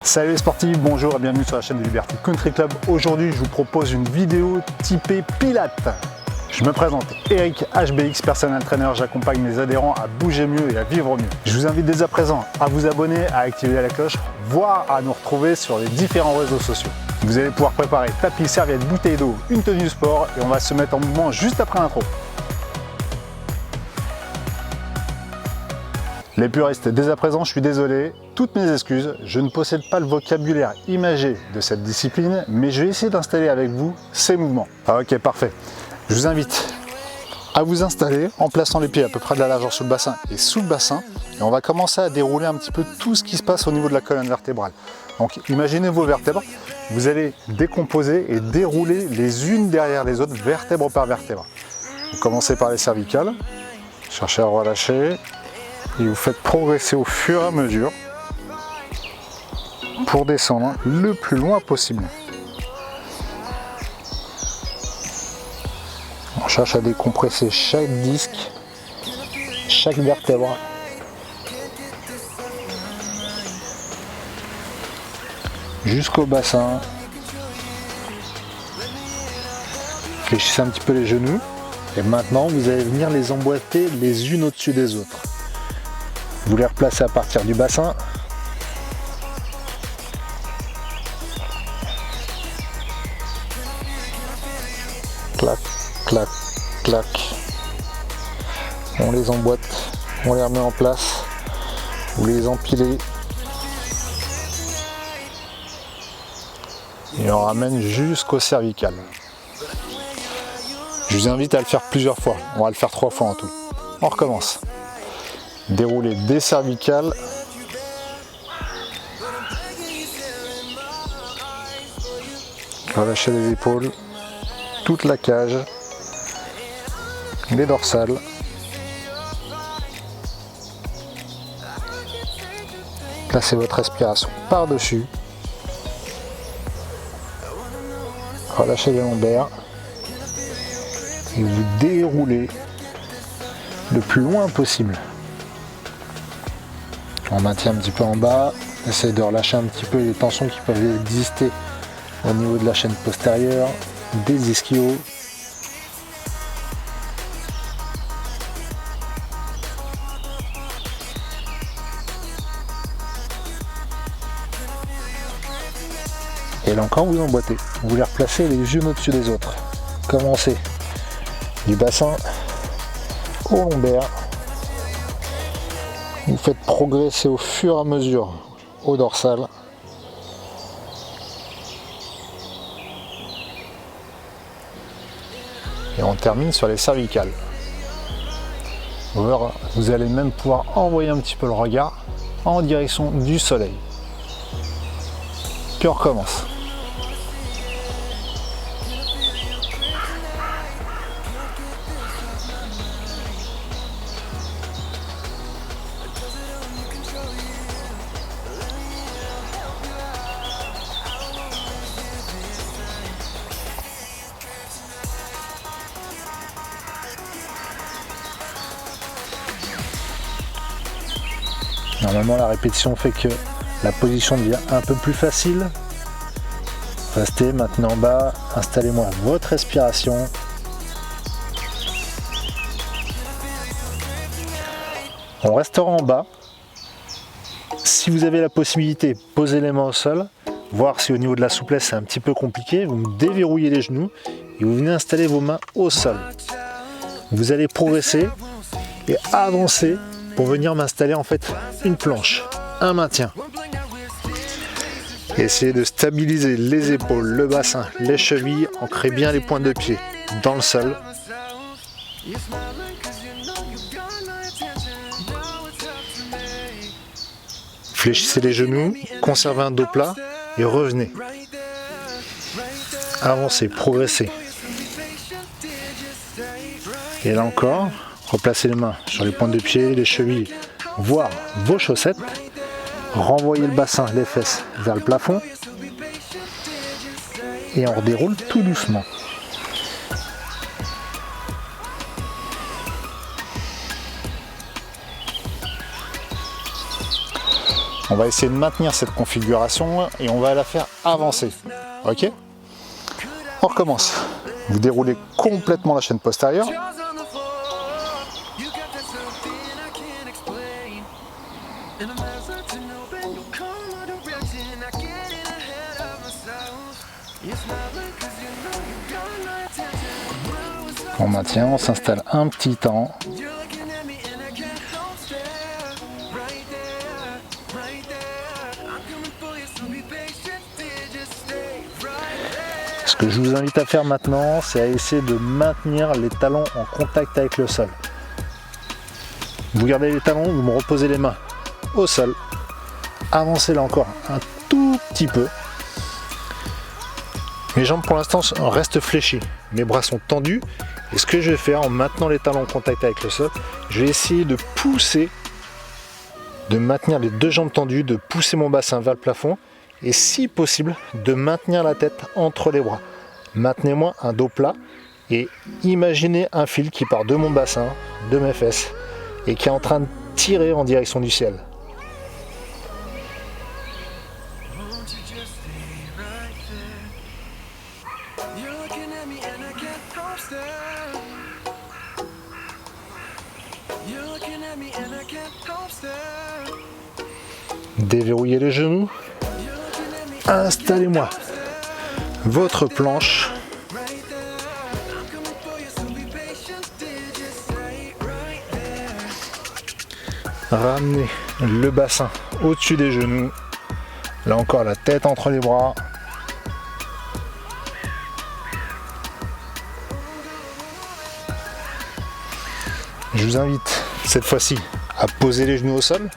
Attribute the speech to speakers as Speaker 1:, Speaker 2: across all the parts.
Speaker 1: Salut les sportifs, bonjour et bienvenue sur la chaîne de Liberty Country Club. Aujourd'hui, je vous propose une vidéo typée Pilates. Je me présente, Eric HBX, personnel trainer. J'accompagne mes adhérents à bouger mieux et à vivre mieux. Je vous invite dès à présent à vous abonner, à activer la cloche, voire à nous retrouver sur les différents réseaux sociaux. Vous allez pouvoir préparer tapis, serviettes, bouteilles d'eau, une tenue de sport et on va se mettre en mouvement juste après l'intro. Les puristes, dès à présent, je suis désolé, toutes mes excuses, je ne possède pas le vocabulaire imagé de cette discipline, mais je vais essayer d'installer avec vous ces mouvements. Ah, ok, parfait. Je vous invite à vous installer en plaçant les pieds à peu près de la largeur sous le bassin et sous le bassin, et on va commencer à dérouler un petit peu tout ce qui se passe au niveau de la colonne vertébrale. Donc imaginez vos vertèbres, vous allez décomposer et dérouler les unes derrière les autres, vertèbre par vertèbre. Vous commencez par les cervicales, cherchez à relâcher, et vous faites progresser au fur et à mesure pour descendre le plus loin possible. On cherche à décompresser chaque disque, chaque vertèbre. Jusqu'au bassin. Fléchissez un petit peu les genoux. Et maintenant, vous allez venir les emboîter les unes au-dessus des autres. Vous les replacez à partir du bassin. Clac, clac, clac. On les emboîte, on les remet en place. Vous les empilez. Et on ramène jusqu'au cervical. Je vous invite à le faire plusieurs fois. On va le faire 3 fois en tout. On recommence. Dérouler des cervicales. Relâchez les épaules, toute la cage, les dorsales. Placez votre respiration par-dessus. Relâchez les lombaires. Et vous déroulez le plus loin possible. On maintient un petit peu en bas, essayez de relâcher un petit peu les tensions qui peuvent exister au niveau de la chaîne postérieure, des ischios. Et là encore, vous emboîtez. Vous les replacez les unes au-dessus des autres. Commencez du bassin au lombaire. Vous faites progresser au fur et à mesure au dorsal. Et on termine sur les cervicales. Vous allez même pouvoir envoyer un petit peu le regard en direction du soleil. Puis on recommence. Normalement, la répétition fait que la position devient un peu plus facile. Restez maintenant en bas, installez-moi votre respiration. On restera en bas. Si vous avez la possibilité, posez les mains au sol, voir si au niveau de la souplesse c'est un petit peu compliqué. Vous déverrouillez les genoux et vous venez installer vos mains au sol. Vous allez progresser et avancer pour venir m'installer en fait une planche, un maintien. Essayez de stabiliser les épaules, le bassin, les chevilles, ancrez bien les pointes de pied dans le sol. Fléchissez les genoux, conservez un dos plat et revenez. Avancez, progressez. Et là encore, replacez les mains sur les pointes de pied, les chevilles, voire vos chaussettes. Renvoyez le bassin, les fesses vers le plafond. Et on redéroule tout doucement. On va essayer de maintenir cette configuration et on va la faire avancer. Ok? On recommence. Vous déroulez complètement la chaîne postérieure. On maintient, on s'installe un petit temps. Ce que je vous invite à faire maintenant, c'est à essayer de maintenir les talons en contact avec le sol. Vous gardez les talons, vous me reposez les mains au sol. Avancez là encore un tout petit peu. Mes jambes pour l'instant restent fléchies. Mes bras sont tendus. Et ce que je vais faire en maintenant les talons en contact avec le sol, je vais essayer de pousser, de maintenir les deux jambes tendues, de pousser mon bassin vers le plafond. Et si possible, de maintenir la tête entre les bras. Maintenez-moi un dos plat et imaginez un fil qui part de mon bassin, de mes fesses, et qui est en train de tirer en direction du ciel. Déverrouillez les genoux. Installez-moi votre planche. Ramenez le bassin au-dessus des genoux. Là encore, la tête entre les bras. Je vous invite cette fois-ci à poser les genoux au sol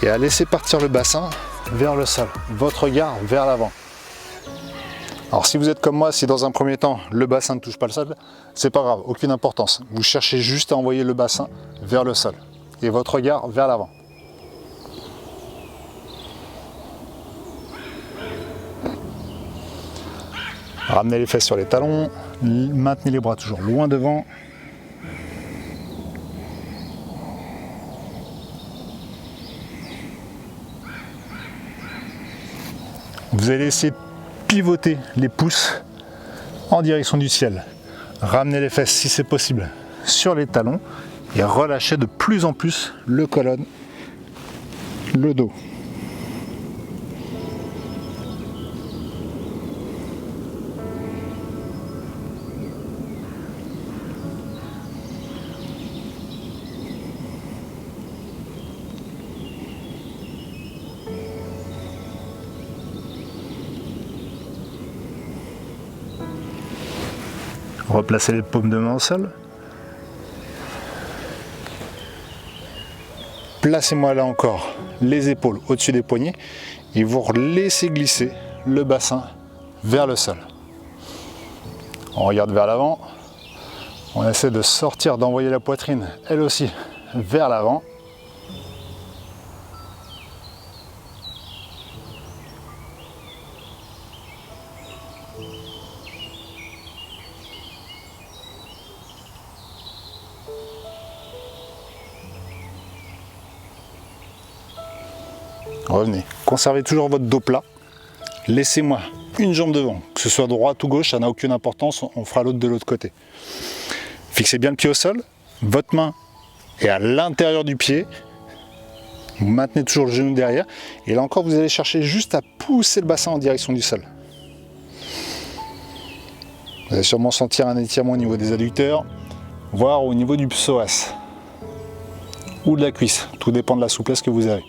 Speaker 1: et à laisser partir le bassin vers le sol, votre regard vers l'avant. Alors si vous êtes comme moi, si dans un premier temps le bassin ne touche pas le sol, c'est pas grave, aucune importance. Vous cherchez juste à envoyer le bassin vers le sol et votre regard vers l'avant. Ramenez les fesses sur les talons, maintenez les bras toujours loin devant. Vous allez essayer de pivoter les pouces en direction du ciel. Ramenez les fesses si c'est possible sur les talons et relâchez de plus en plus le colonne, le dos. Replacez les paumes de main au sol. Placez-moi là encore les épaules au-dessus des poignets et vous laissez glisser le bassin vers le sol. On regarde vers l'avant. On essaie de sortir, d'envoyer la poitrine, elle aussi, vers l'avant. Revenez, conservez toujours votre dos plat, laissez-moi une jambe devant, que ce soit droite ou gauche, ça n'a aucune importance, on fera l'autre de l'autre côté. Fixez bien le pied au sol, votre main est à l'intérieur du pied, vous maintenez toujours le genou derrière, et là encore vous allez chercher juste à pousser le bassin en direction du sol. Vous allez sûrement sentir un étirement au niveau des adducteurs, voire au niveau du psoas, ou de la cuisse, tout dépend de la souplesse que vous avez.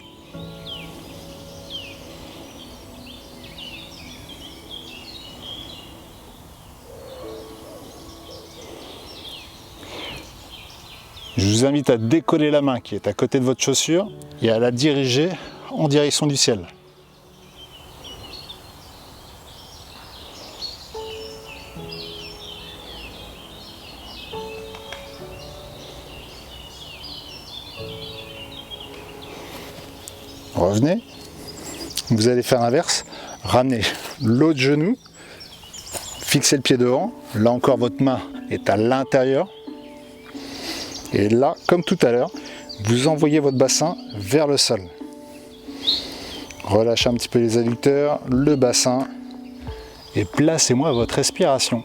Speaker 1: Je vous invite à décoller la main qui est à côté de votre chaussure et à la diriger en direction du ciel. Revenez. Vous allez faire l'inverse. Ramenez l'autre genou. Fixez le pied devant. Là encore, votre main est à l'intérieur. Et là, comme tout à l'heure, vous envoyez votre bassin vers le sol. Relâchez un petit peu les adducteurs, le bassin et placez-moi votre respiration.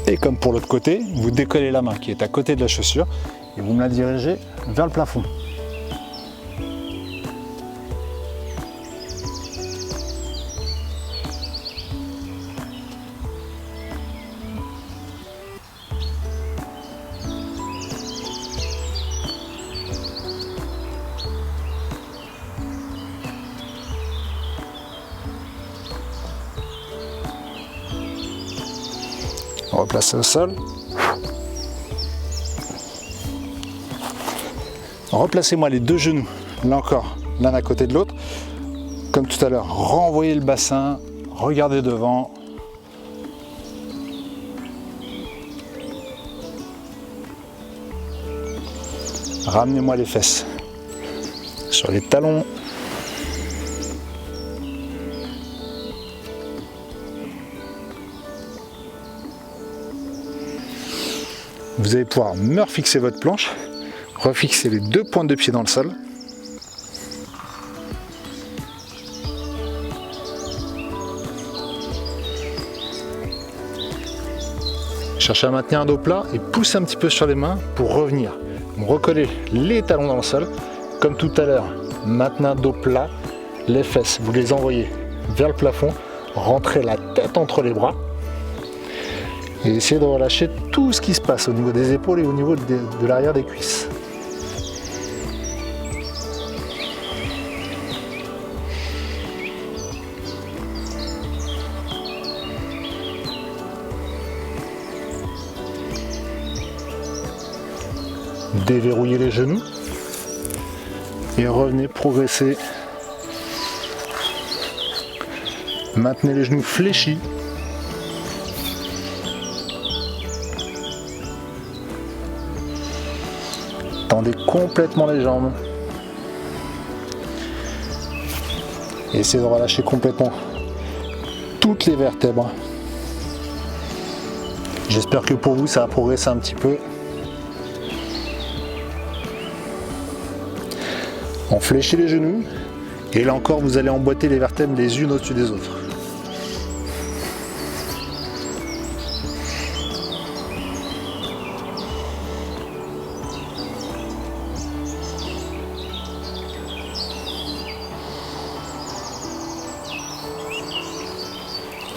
Speaker 1: Et comme pour l'autre côté, vous décollez la main qui est à côté de la chaussure et vous me la dirigez vers le plafond. Replacez au sol. Replacez-moi les deux genoux, là encore, l'un à côté de l'autre. Comme tout à l'heure, renvoyez le bassin, regardez devant. Ramenez-moi les fesses sur les talons. Vous allez pouvoir me refixer votre planche, refixer les deux pointes de pied dans le sol. Cherchez à maintenir un dos plat et poussez un petit peu sur les mains pour revenir. Recollez les talons dans le sol, comme tout à l'heure. Maintenant dos plat, les fesses, vous les envoyez vers le plafond, rentrez la tête entre les bras. Et essayez de relâcher tout ce qui se passe au niveau des épaules et au niveau de l'arrière des cuisses. Déverrouillez les genoux et revenez progresser. Maintenez les genoux fléchis. Tendez complètement les jambes. Et essayez de relâcher complètement toutes les vertèbres. J'espère que pour vous ça a progressé un petit peu. On fléchit les genoux et là encore vous allez emboîter les vertèbres les unes au-dessus des autres.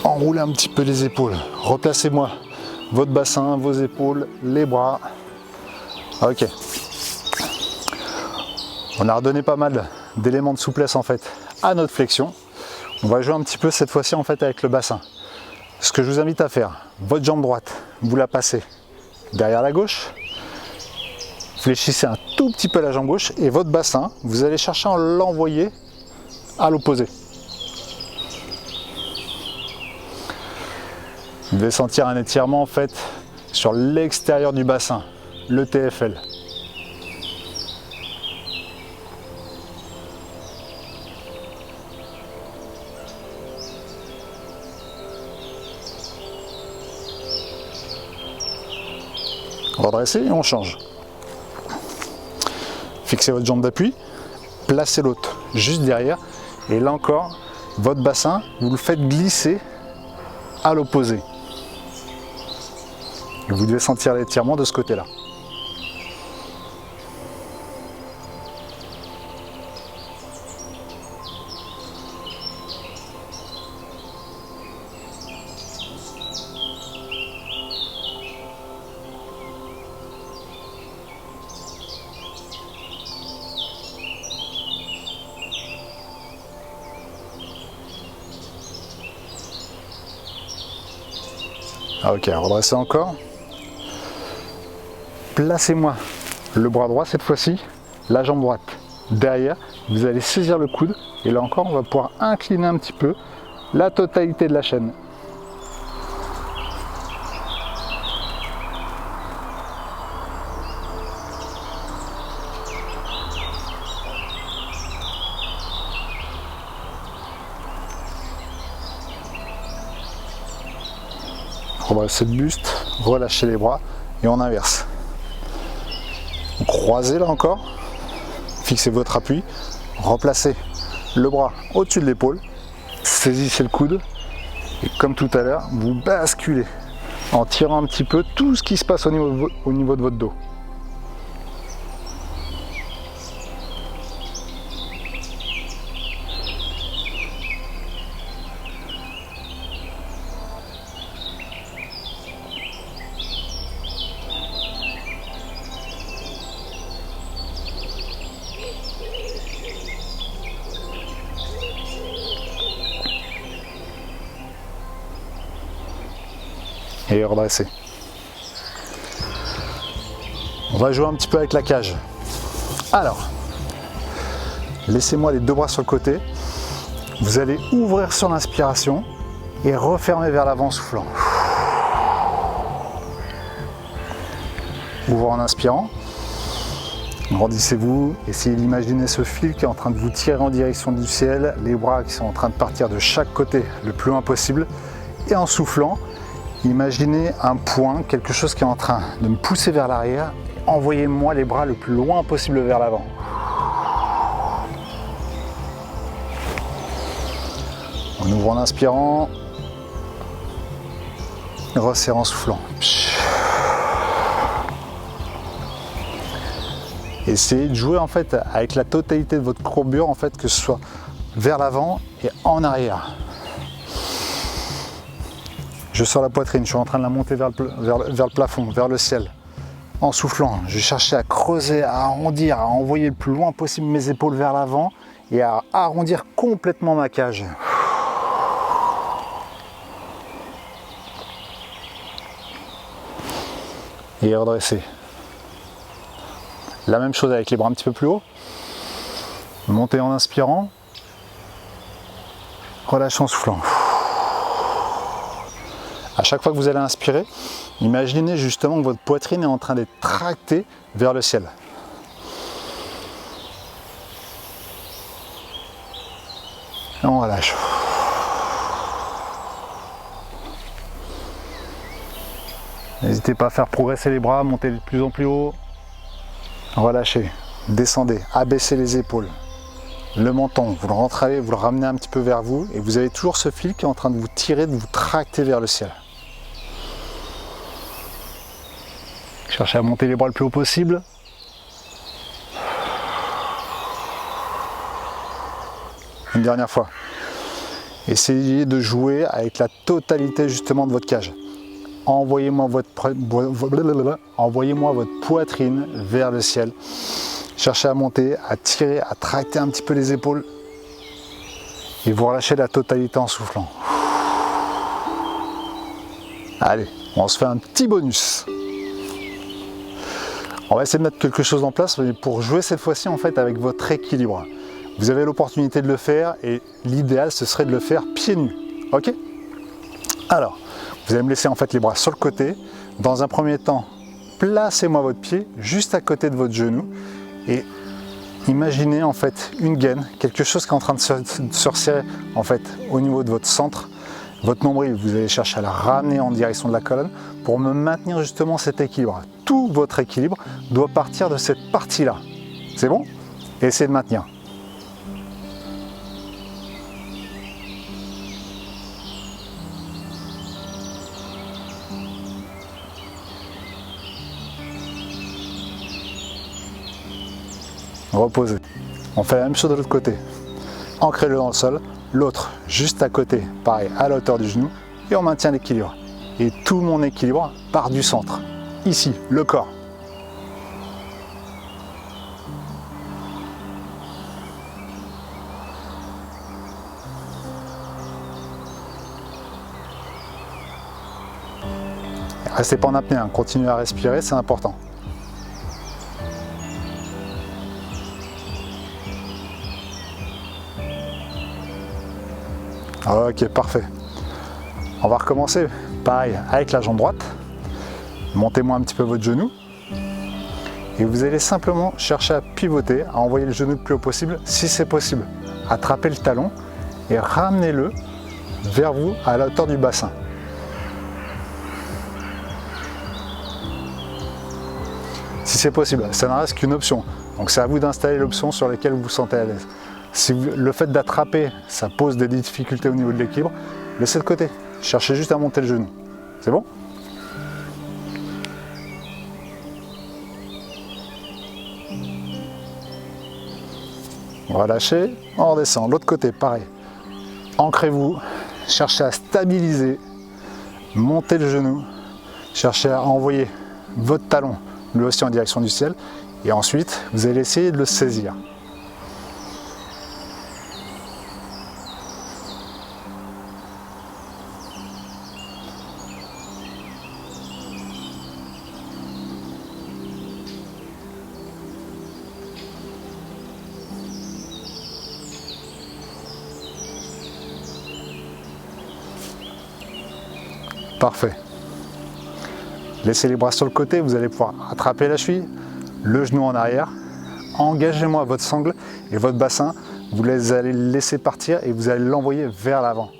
Speaker 1: Enroulez un petit peu les épaules, replacez-moi votre bassin, vos épaules, les bras. Ok. On a redonné pas mal d'éléments de souplesse en fait à notre flexion. On va jouer un petit peu cette fois-ci en fait avec le bassin. Ce que je vous invite à faire, votre jambe droite, vous la passez derrière la gauche. Fléchissez un tout petit peu la jambe gauche et votre bassin, vous allez chercher à l'envoyer à l'opposé. Vous devez sentir un étirement en fait sur l'extérieur du bassin, le TFL. Redressez et on change. Fixez votre jambe d'appui, placez l'autre juste derrière et là encore, votre bassin, vous le faites glisser à l'opposé. Vous devez sentir l'étirement de ce côté-là. Ok, redressez encore. Placez-moi le bras droit cette fois-ci, la jambe droite derrière. Vous allez saisir le coude et là encore, on va pouvoir incliner un petit peu la totalité de la chaîne. redressez le buste, relâchez les bras et on inverse. Croisez là encore, fixez votre appui, replacez le bras au-dessus de l'épaule, saisissez le coude et comme tout à l'heure, vous basculez en tirant un petit peu tout ce qui se passe au niveau de votre dos. Et redresser. On va jouer un petit peu avec la cage. Alors, laissez-moi les deux bras sur le côté. Vous allez ouvrir sur l'inspiration et refermer vers l'avant en soufflant. Ouvrez en inspirant. Grandissez-vous, essayez d'imaginer ce fil qui est en train de vous tirer en direction du ciel, les bras qui sont en train de partir de chaque côté le plus loin possible. Et en soufflant, imaginez un point, quelque chose qui est en train de me pousser vers l'arrière. Envoyez-moi les bras le plus loin possible vers l'avant. On ouvre en inspirant, resserre en soufflant. Essayez de jouer en fait avec la totalité de votre courbure, en fait, que ce soit vers l'avant et en arrière. Je sors la poitrine, je suis en train de la monter vers le plafond, vers le ciel. En soufflant, je vais chercher à creuser, à arrondir, à envoyer le plus loin possible mes épaules vers l'avant et à arrondir complètement ma cage. Et redresser. La même chose avec les bras un petit peu plus haut. Montez en inspirant. Relâchez en soufflant. À chaque fois que vous allez inspirer, imaginez justement que votre poitrine est en train d'être tractée vers le ciel. Et on relâche. N'hésitez pas à faire progresser les bras, monter de plus en plus haut. Relâchez, descendez, abaissez les épaules. Le menton, vous le rentrez, vous le ramenez un petit peu vers vous et vous avez toujours ce fil qui est en train de vous tirer, de vous tracter vers le ciel. Cherchez à monter les bras le plus haut possible. Une dernière fois. Essayez de jouer avec la totalité justement de votre cage. Envoyez-moi votre poitrine vers le ciel. Cherchez à monter, à tirer, à tracter un petit peu les épaules. Et vous relâchez la totalité en soufflant. Allez, on se fait un petit bonus. On va essayer de mettre quelque chose en place pour jouer cette fois-ci en fait avec votre équilibre. Vous avez l'opportunité de le faire et l'idéal ce serait de le faire pieds nus. Ok? Alors, vous allez me laisser en fait les bras sur le côté. Dans un premier temps, placez-moi votre pied juste à côté de votre genou et imaginez en fait une gaine, quelque chose qui est en train de se resserrer en fait au niveau de votre centre. Votre nombril, vous allez chercher à la ramener en direction de la colonne pour me maintenir justement cet équilibre. Tout votre équilibre doit partir de cette partie-là. C'est bon? Essayez de maintenir. Reposez. On fait la même chose de l'autre côté. Ancrez-le dans le sol. L'autre juste à côté, pareil, à la hauteur du genou. Et on maintient l'équilibre. Et tout mon équilibre part du centre. Ici, le corps. Restez pas en apnée, hein. Continuez à respirer, c'est important. Ok, parfait. On va recommencer, pareil, avec la jambe droite. Montez-moi un petit peu votre genou. Et vous allez simplement chercher à pivoter, à envoyer le genou le plus haut possible, si c'est possible. Attrapez le talon et ramenez-le vers vous à la hauteur du bassin. c'est possible, ça ne reste qu'une option. Donc c'est à vous d'installer l'option sur laquelle vous vous sentez à l'aise. Si le fait d'attraper, ça pose des difficultés au niveau de l'équilibre, laissez de côté. Cherchez juste à monter le genou. C'est bon? Relâchez, on redescend. L'autre côté, pareil. Ancrez-vous, cherchez à stabiliser, montez le genou, cherchez à envoyer votre talon lui aussi en direction du ciel. Et ensuite, vous allez essayer de le saisir. Parfait. Laissez les bras sur le côté, vous allez pouvoir attraper la cheville, le genou en arrière. Engagez-moi votre sangle et votre bassin, vous les allez le laisser partir et vous allez l'envoyer vers l'avant.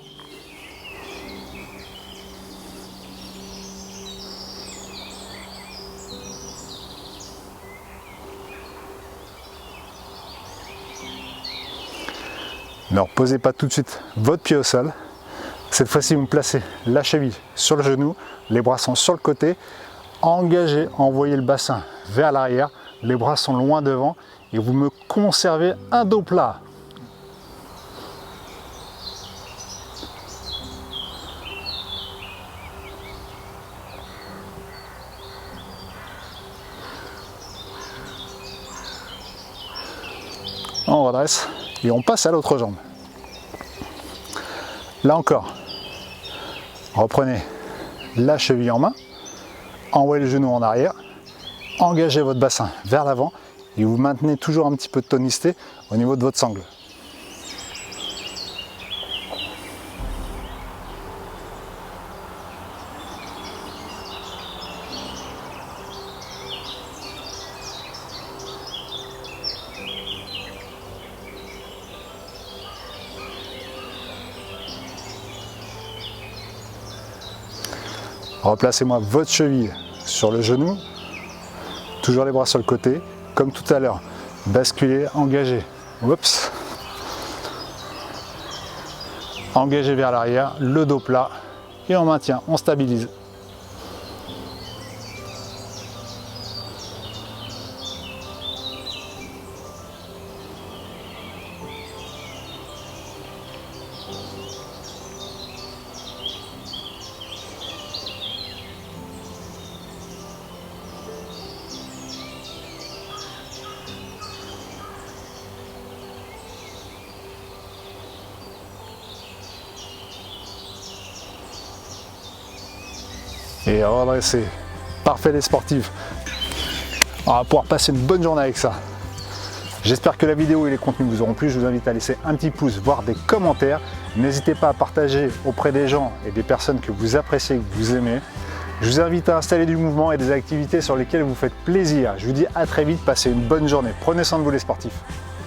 Speaker 1: Ne reposez pas tout de suite votre pied au sol. Cette fois-ci, vous placez la cheville sur le genou, les bras sont sur le côté. Engagez, envoyez le bassin vers l'arrière, les bras sont loin devant et vous me conservez un dos plat. On redresse et on passe à l'autre jambe. Là encore, reprenez la cheville en main, envoyez le genou en arrière, engagez votre bassin vers l'avant et vous maintenez toujours un petit peu de tonicité au niveau de votre sangle. Replacez-moi votre cheville sur le genou, toujours les bras sur le côté, comme tout à l'heure. Basculez, engagez. Oups. Engagez vers l'arrière, le dos plat et on maintient, on stabilise. Et redresser. Parfait les sportifs. On va pouvoir passer une bonne journée avec ça. J'espère que la vidéo et les contenus vous auront plu. Je vous invite à laisser un petit pouce, voire des commentaires. N'hésitez pas à partager auprès des gens et des personnes que vous appréciez, que vous aimez. Je vous invite à installer du mouvement et des activités sur lesquelles vous faites plaisir. Je vous dis à très vite, passez une bonne journée. Prenez soin de vous les sportifs.